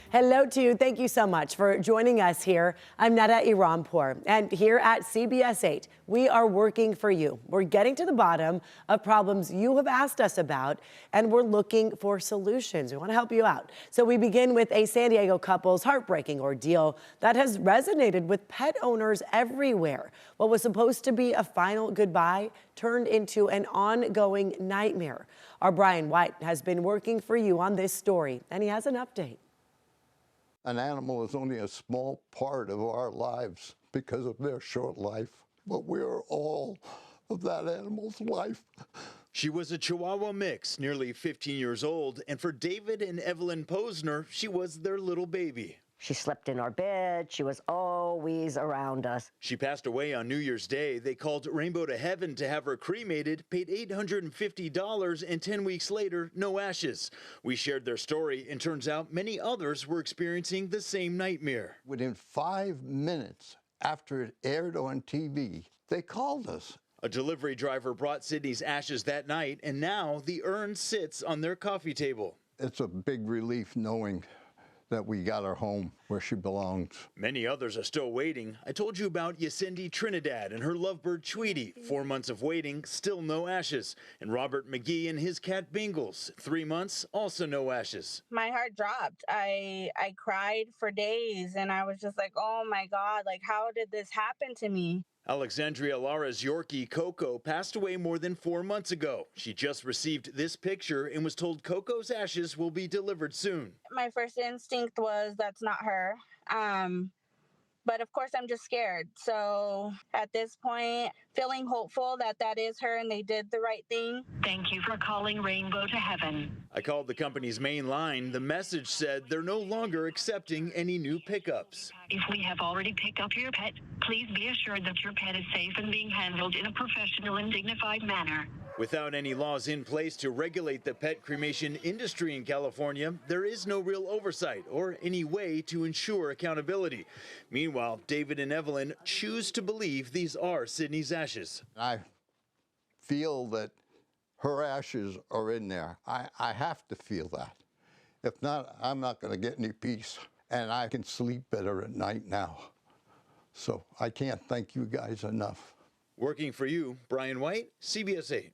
Hello to you. Thank you so much for joining us here. I'm Nada Irampour, and here at CBS 8, we are working for you. We're getting to the bottom of problems you have asked us about, and we're looking for solutions. We want to help you out. So we begin with a San Diego couple's heartbreaking ordeal that has resonated with pet owners everywhere. What was supposed to be a final goodbye turned into an ongoing nightmare. Our Brian White has been working for you on this story, and he has an update. An animal is only a small part of our lives because of their short life, but we are all of that animal's life. She was a Chihuahua mix, nearly 15 years old, and for David and Evelyn Posner, she was their little baby. She slept in our bed. She was always around us. She passed away on New Year's Day. They called Rainbow to Heaven to have her cremated, paid $850, and 10 weeks later, no ashes. We shared their story, and turns out many others were experiencing the same nightmare. Within 5 minutes after it aired on TV, they called us. A delivery driver brought Sydney's ashes that night, and now the urn sits on their coffee table. It's a big relief knowing that we got her home where she belongs. Many others are still waiting. I told you about Yacindy Trinidad and her lovebird Tweety. 4 months of waiting, still no ashes. And Robert McGee and his cat Bingles. 3 months, also no ashes. My heart dropped. I cried for days, and I was just like, oh my God, like, how did this happen to me? Alexandria Lara's Yorkie, Coco, passed away more than 4 months ago. She just received this picture and was told Coco's ashes will be delivered soon. My first instinct was that's not her. But of course, I'm just scared. So at this point, feeling hopeful that that is her and they did the right thing. Thank you for calling Rainbow to Heaven. I called the company's main line. The message said they're no longer accepting any new pickups. If we have already picked up your pet, please be assured that your pet is safe and being handled in a professional and dignified manner. Without any laws in place to regulate the pet cremation industry in California, there is no real oversight or any way to ensure accountability. Meanwhile, David and Evelyn choose to believe these are Sydney's ashes. I feel that her ashes are in there. I have to feel that. If not, I'm not going to get any peace. And I can sleep better at night now. So I can't thank you guys enough. Working for you, Brian White, CBS 8.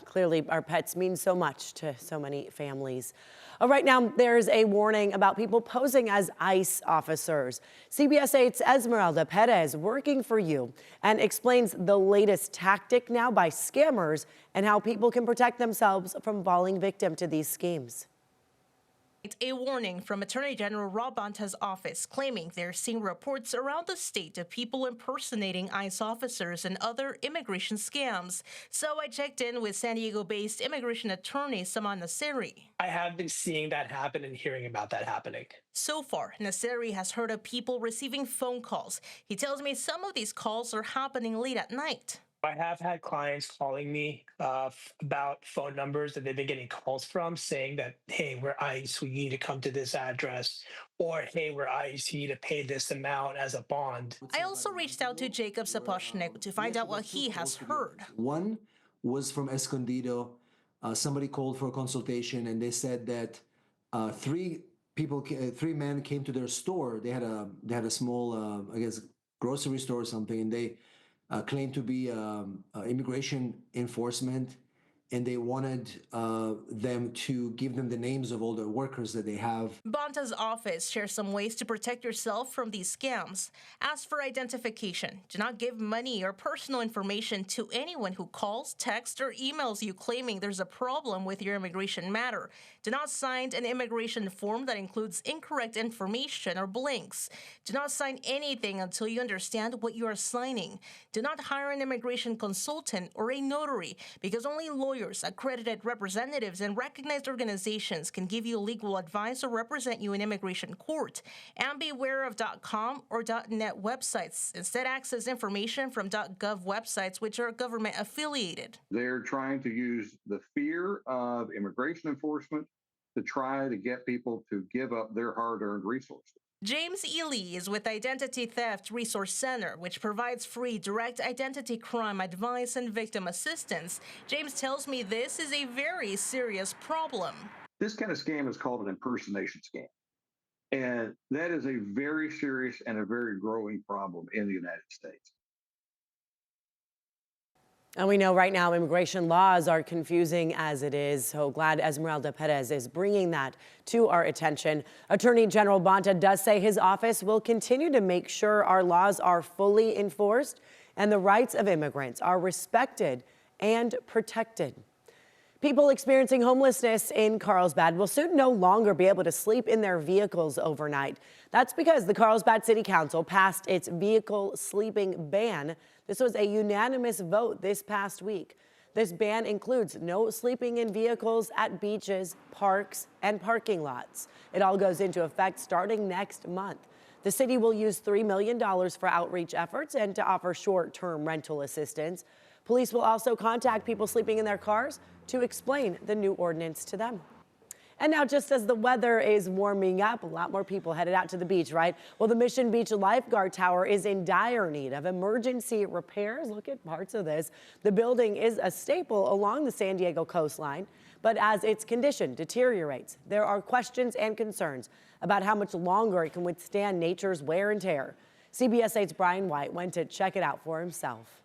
Clearly, our pets mean so much to so many families. Right now, there's a warning about people posing as ICE officers. CBS 8's Esmeralda Perez working for you and explains the latest tactic now by scammers and how people can protect themselves from falling victim to these schemes. A warning from Attorney General Rob Bonta's office claiming they're seeing reports around the state of people impersonating ICE officers and other immigration scams. So I checked in with San Diego-based immigration attorney Saman Nasiri. I have been seeing that happen and hearing about that happening. So far, Nasiri has heard of people receiving phone calls. He tells me some of these calls are happening late at night. I have had clients calling me about phone numbers that they've been getting calls from saying that, hey, we're ICE, we need to come to this address, or hey, we're ICE, you need to pay this amount as a bond. I also reached out to Jacob Sapochnik to find out what he has heard. One was from Escondido. Somebody called for a consultation and they said that three men came to their store. They had a small, I guess, grocery store or something, and they claimed to be immigration enforcement, and they wanted them to give them the names of all the workers that they have. Bonta's office shares some ways to protect yourself from these scams. Ask for identification. Do not give money or personal information to anyone who calls, texts, or emails you claiming there's a problem with your immigration matter. Do not sign an immigration form that includes incorrect information or blanks. Do not sign anything until you understand what you are signing. Do not hire an immigration consultant or a notary, because only lawyers, accredited representatives, and recognized organizations can give you legal advice or represent you in immigration court. And beware of .com or .net websites. Instead, access information from .gov websites, which are government affiliated. They're trying to use the fear of immigration enforcement to try to get people to give up their hard-earned resources. James Ely is with Identity Theft Resource Center, which provides free direct identity crime advice and victim assistance. James tells me this is a very serious problem. This kind of scam is called an impersonation scam. And that is a very serious and a very growing problem in the United States. And we know right now immigration laws are confusing as it is. So glad Esmeralda Perez is bringing that to our attention. Attorney General Bonta does say his office will continue to make sure our laws are fully enforced and the rights of immigrants are respected and protected. People experiencing homelessness in Carlsbad will soon no longer be able to sleep in their vehicles overnight. That's because the Carlsbad City Council passed its vehicle sleeping ban. This was a unanimous vote this past week. This ban includes no sleeping in vehicles at beaches, parks, and parking lots. It all goes into effect starting next month. The city will use $3 million for outreach efforts and to offer short-term rental assistance. Police will also contact people sleeping in their cars to explain the new ordinance to them. And now, just as the weather is warming up, a lot more people headed out to the beach, right? Well, the Mission Beach Lifeguard Tower is in dire need of emergency repairs. Look at parts of this. The building is a staple along the San Diego coastline, but as its condition deteriorates, there are questions and concerns about how much longer it can withstand nature's wear and tear. CBS 8's Brian White went to check it out for himself.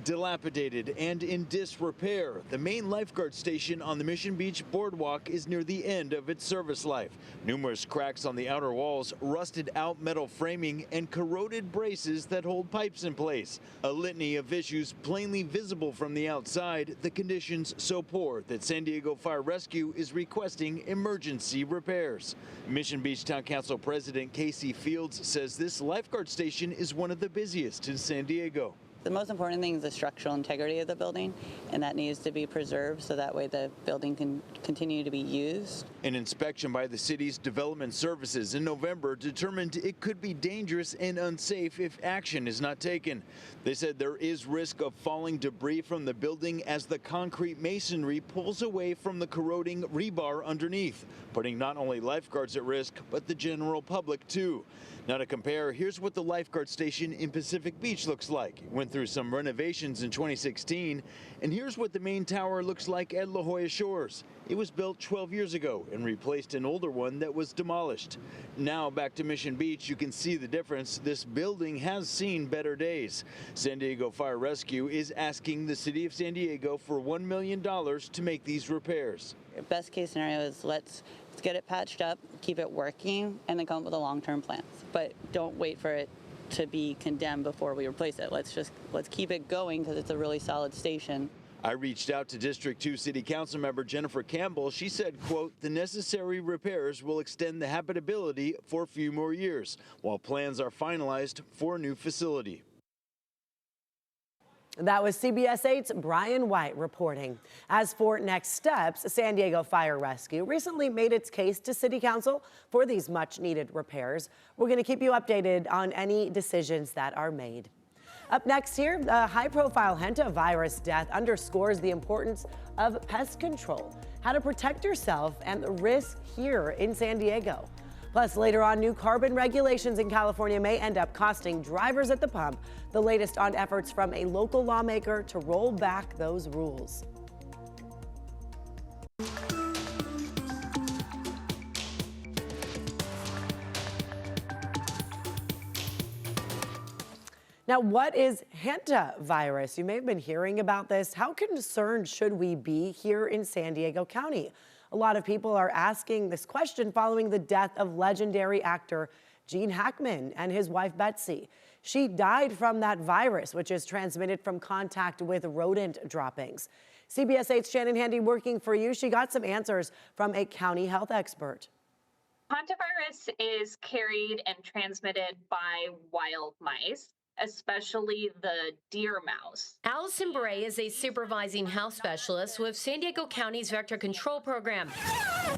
Dilapidated and in disrepair, the main lifeguard station on the Mission Beach Boardwalk is near the end of its service life. Numerous cracks on the outer walls, rusted out metal framing, and corroded braces that hold pipes in place. A litany of issues plainly visible from the outside, the conditions so poor that San Diego Fire Rescue is requesting emergency repairs. Mission Beach Town Council President Casey Fields says this lifeguard station is one of the busiest in San Diego. The most important thing is the structural integrity of the building, and that needs to be preserved so that way the building can continue to be used. An inspection by the city's development services in November determined it could be dangerous and unsafe if action is not taken. They said there is risk of falling debris from the building as the concrete masonry pulls away from the corroding rebar underneath, putting not only lifeguards at risk, but the general public too. Now to compare, here's what the lifeguard station in Pacific Beach looks like. It went through some renovations in 2016, and here's what the main tower looks like at La Jolla Shores. It was built 12 years ago and replaced an older one that was demolished. Now back to Mission Beach, you can see the difference. This building has seen better days. San Diego Fire Rescue is asking the city of San Diego for $1 million to make these repairs. Best case scenario is let's get it patched up, keep it working, and then come up with a long-term plan. But don't wait for it to be condemned before we replace it. Let's keep it going because it's a really solid station. I reached out to District 2 City Council member Jennifer Campbell. She said, quote, the necessary repairs will extend the habitability for a few more years, while plans are finalized for a new facility. That was CBS 8's Brian White reporting. As for next steps, San Diego Fire Rescue recently made its case to City Council for these much-needed repairs. We're going to keep you updated on any decisions that are made. Up next here, the high-profile Hantavirus death underscores the importance of pest control, how to protect yourself, and the risk here in San Diego. Plus, later on, new carbon regulations in California may end up costing drivers at the pump. The latest on efforts from a local lawmaker to roll back those rules. Now, what is Hantavirus? You may have been hearing about this. How concerned should we be here in San Diego County? A lot of people are asking this question following the death of legendary actor Gene Hackman and his wife Betsy. She died from that virus, which is transmitted from contact with rodent droppings. CBS 8's Shannon Handy working for you. She got some answers from a county health expert. Hantavirus is carried and transmitted by wild mice, especially the deer mouse. Allison Bray is a supervising health specialist with San Diego County's Vector Control Program.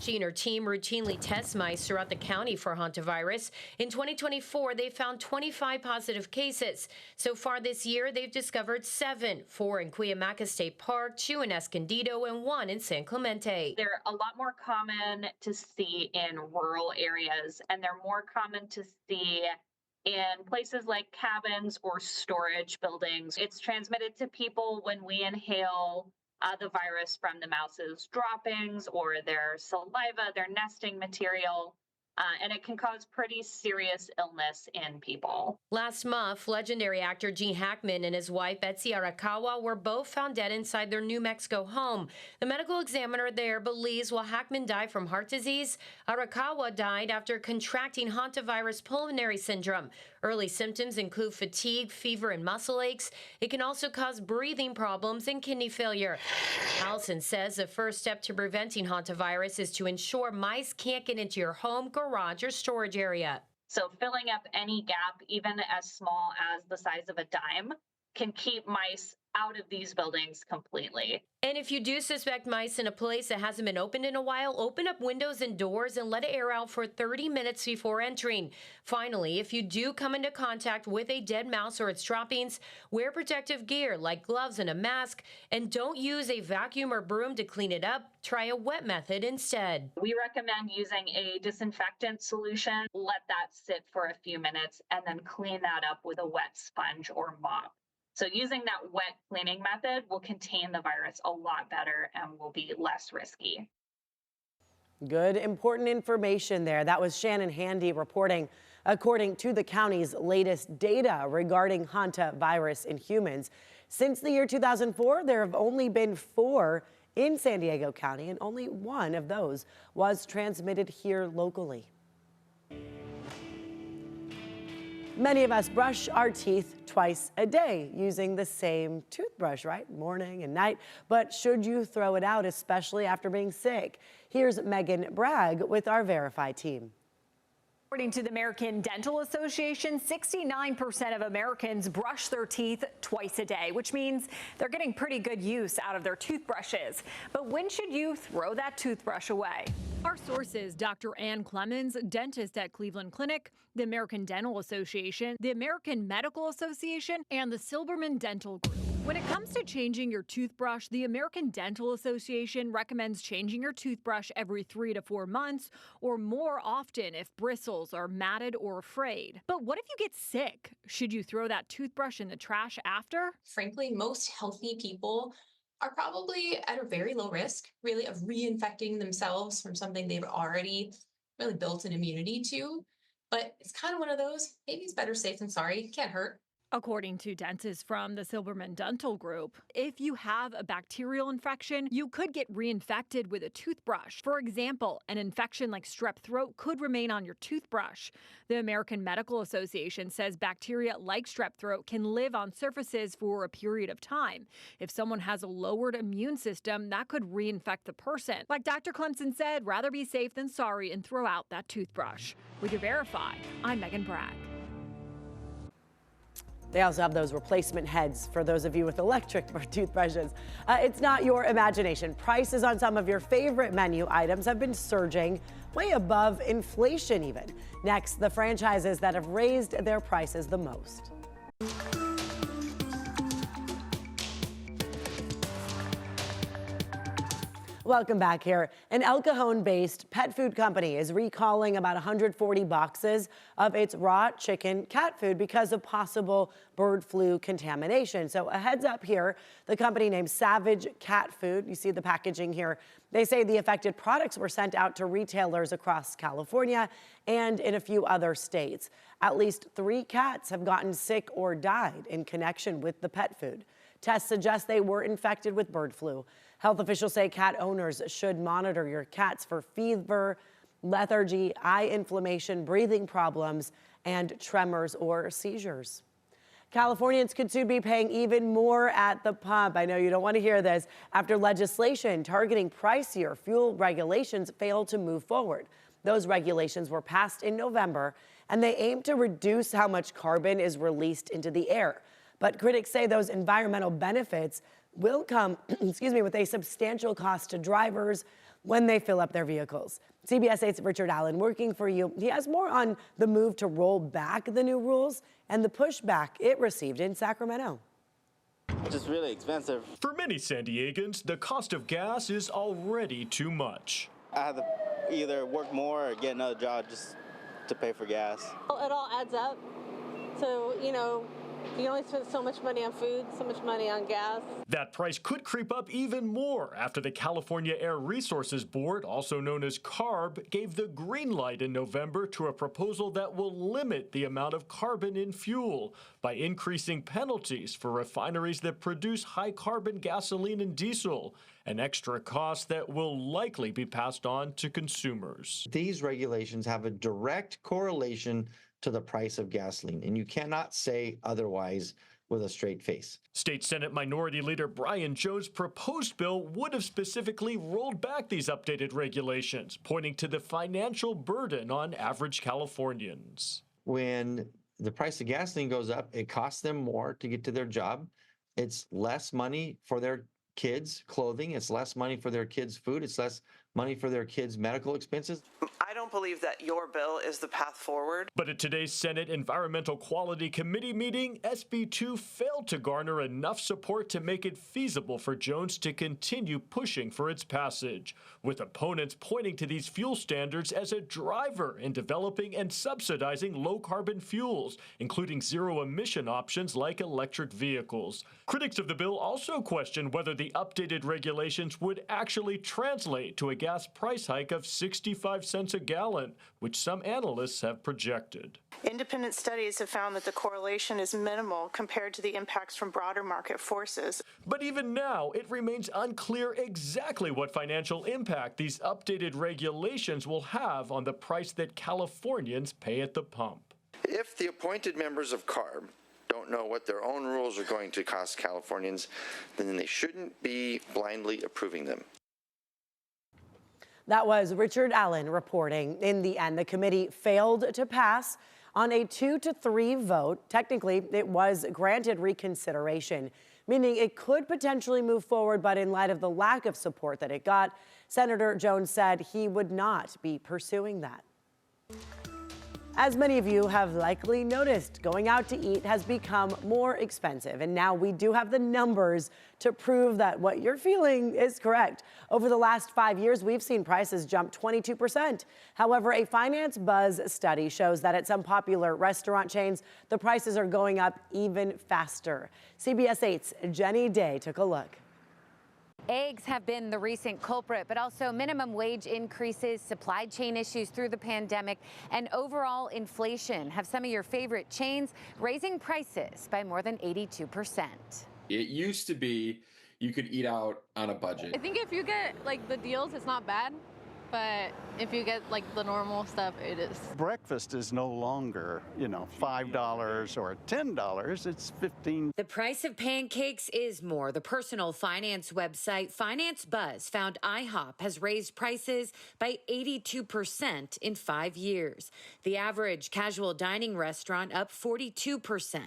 She and her team routinely test mice throughout the county for hantavirus. In 2024, they found 25 positive cases. So far this year, they've discovered 7, 4 in Cuyamaca State Park, 2 in Escondido, and 1 in San Clemente. They're a lot more common to see in rural areas, and they're more common to see in places like cabins or storage buildings. It's transmitted to people when we inhale the virus from the mouse's droppings or their saliva, their nesting material. And it can cause pretty serious illness in people. Last month, legendary actor Gene Hackman and his wife Betsy Arakawa were both found dead inside their New Mexico home. The medical examiner there believes while Hackman died from heart disease, Arakawa died after contracting Hantavirus pulmonary syndrome. Early symptoms include fatigue, fever, and muscle aches. It can also cause breathing problems and kidney failure. Allison says the first step to preventing Hantavirus is to ensure mice can't get into your home, garage, or storage area. So filling up any gap, even as small as the size of a dime, can keep mice out of these buildings completely. And if you do suspect mice in a place that hasn't been opened in a while, open up windows and doors and let it air out for 30 minutes before entering. Finally, if you do come into contact with a dead mouse or its droppings, wear protective gear like gloves and a mask, and don't use a vacuum or broom to clean it up. Try a wet method instead. We recommend using a disinfectant solution. Let that sit for a few minutes and then clean that up with a wet sponge or mop. So using that wet cleaning method will contain the virus a lot better and will be less risky. Good, important information there. That was Shannon Handy reporting. According to the county's latest data regarding Hantavirus in humans, since the year 2004, there have only been 4 in San Diego County, and only 1 of those was transmitted here locally. Many of us brush our teeth twice a day using the same toothbrush, right? Morning and night. But should you throw it out, especially after being sick? Here's Megan Bragg with our Verify team. According to the American Dental Association, 69% of Americans brush their teeth twice a day, which means they're getting pretty good use out of their toothbrushes. But when should you throw that toothbrush away? Our sources, Dr. Ann Clemens, dentist at Cleveland Clinic, the American Dental Association, the American Medical Association, and the Silberman Dental Group. When it comes to changing your toothbrush, the American Dental Association recommends changing your toothbrush every 3 to 4 months or more often if bristles are matted or frayed. But what if you get sick? Should you throw that toothbrush in the trash after? Frankly, most healthy people are probably at a very low risk, really, of reinfecting themselves from something they've already really built an immunity to. But it's kind of one of those, maybe it's better safe than sorry, can't hurt. According to dentists from the Silberman Dental Group, if you have a bacterial infection, you could get reinfected with a toothbrush. For example, an infection like strep throat could remain on your toothbrush. The American Medical Association says bacteria like strep throat can live on surfaces for a period of time. If someone has a lowered immune system, that could reinfect the person. Like Dr. Clemson said, rather be safe than sorry and throw out that toothbrush. With your Verify, I'm Megan Bragg. They also have those replacement heads for those of you with electric toothbrushes. It's not your imagination. Prices on some of your favorite menu items have been surging way above inflation even. Next, the franchises that have raised their prices the most. Welcome back here. An El Cajon-based pet food company is recalling about 140 boxes of its raw chicken cat food because of possible bird flu contamination. So a heads up here, the company named Savage Cat Food, you see the packaging here, they say the affected products were sent out to retailers across California and in a few other states. At least 3 cats have gotten sick or died in connection with the pet food. Tests suggest they were infected with bird flu. Health officials say cat owners should monitor your cats for fever, lethargy, eye inflammation, breathing problems, and tremors or seizures. Californians could soon be paying even more at the pump. I know you don't want to hear this. After legislation targeting pricier fuel regulations failed to move forward. Those regulations were passed in November, and they aim to reduce how much carbon is released into the air. But critics say those environmental benefits will come, with a substantial cost to drivers when they fill up their vehicles. CBS 8's Richard Allen working for you. He has more on the move to roll back the new rules and the pushback it received in Sacramento. Just really expensive. For many San Diegans, the cost of gas is already too much. I have to either work more or get another job just to pay for gas. It all adds up. So, You only spend so much money on food, so much money on gas. That price could creep up even more after the California Air Resources Board, also known as CARB, gave the green light in November to a proposal that will limit the amount of carbon in fuel by increasing penalties for refineries that produce high-carbon gasoline and diesel, an extra cost that will likely be passed on to consumers. These regulations have a direct correlation to the price of gasoline, and you cannot say otherwise with a straight face. State Senate Minority Leader Brian Jones' proposed bill would have specifically rolled back these updated regulations, pointing to the financial burden on average Californians. When the price of gasoline goes up, it costs them more to get to their job. It's less money for their kids' clothing. It's less money for their kids' food. It's less money for their kids' medical expenses. I don't believe that your bill is the path forward. But at today's Senate Environmental Quality Committee meeting, SB 2 failed to garner enough support to make it feasible for Jones to continue pushing for its passage, with opponents pointing to these fuel standards as a driver in developing and subsidizing low-carbon fuels, including zero-emission options like electric vehicles. Critics of the bill also question whether the updated regulations would actually translate to a gas price hike of 65 cents a gallon, which some analysts have projected. Independent studies have found that the correlation is minimal compared to the impacts from broader market forces. But even now, it remains unclear exactly what financial impact these updated regulations will have on the price that Californians pay at the pump. If the appointed members of CARB don't know what their own rules are going to cost Californians, then they shouldn't be blindly approving them. That was Richard Allen reporting. In the end, the committee failed to pass on a 2-3 vote. Technically, it was granted reconsideration, meaning it could potentially move forward, but in light of the lack of support that it got, Senator Jones said he would not be pursuing that. As many of you have likely noticed, going out to eat has become more expensive, and now we do have the numbers to prove that what you're feeling is correct. Over the last 5 years, we've seen prices jump 22%. However, a Finance Buzz study shows that at some popular restaurant chains, the prices are going up even faster. CBS 8's Jenny Day took a look. Eggs have been the recent culprit, but also minimum wage increases, supply chain issues through the pandemic, and overall inflation have some of your favorite chains raising prices by more than 82%. It used to be you could eat out on a budget. I think if you get like the deals, it's not bad. But if you get like the normal stuff, it is. Breakfast is no longer, $5 or $10, it's $15. The price of pancakes is more. The personal finance website Finance Buzz found IHOP has raised prices by 82% in 5 years. The average casual dining restaurant up 42%.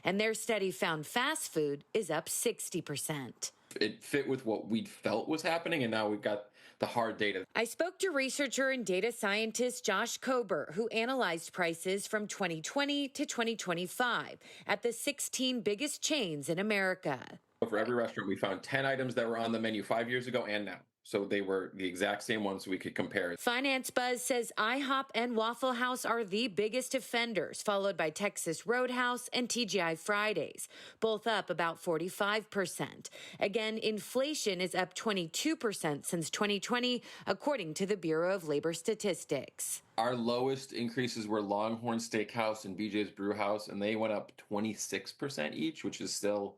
And their study found fast food is up 60%. It fit with what we felt was happening, and now we've got the hard data. I spoke to researcher and data scientist Josh Kober, who analyzed prices from 2020 to 2025 at the 16 biggest chains in America. For every restaurant, we found 10 items that were on the menu 5 years ago and now. So they were the exact same ones we could compare. Finance Buzz says IHOP and Waffle House are the biggest offenders, followed by Texas Roadhouse and TGI Fridays, both up about 45%. Again, inflation is up 22% since 2020, according to the Bureau of Labor Statistics. Our lowest increases were Longhorn Steakhouse and BJ's Brewhouse, and they went up 26% each, which is still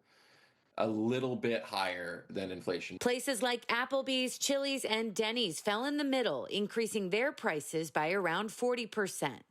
a little bit higher than inflation. Places like Applebee's, Chili's, and Denny's fell in the middle, increasing their prices by around 40%.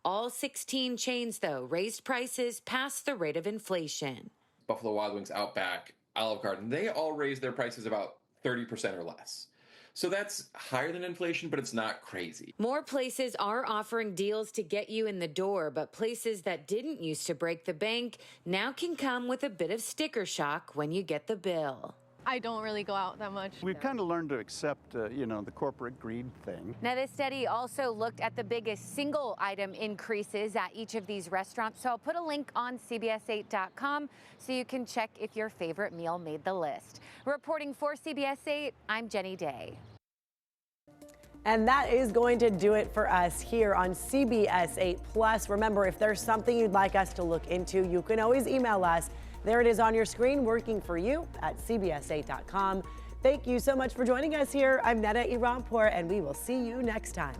All 16 chains, though, raised prices past the rate of inflation. Buffalo Wild Wings, Outback, Olive Garden, they all raised their prices about 30% or less. So that's higher than inflation, but it's not crazy. More places are offering deals to get you in the door, but places that didn't used to break the bank now can come with a bit of sticker shock when you get the bill. I don't really go out that much. We've kind of learned to accept, the corporate greed thing. Now, this study also looked at the biggest single item increases at each of these restaurants. So I'll put a link on CBS8.com so you can check if your favorite meal made the list. Reporting for CBS 8, I'm Jenny Day. And that is going to do it for us here on CBS 8 Plus. Remember, if there's something you'd like us to look into, you can always email us. There it is on your screen, working for you at cbs8.com. Thank you so much for joining us here. I'm Neda Iranpour, and we will see you next time.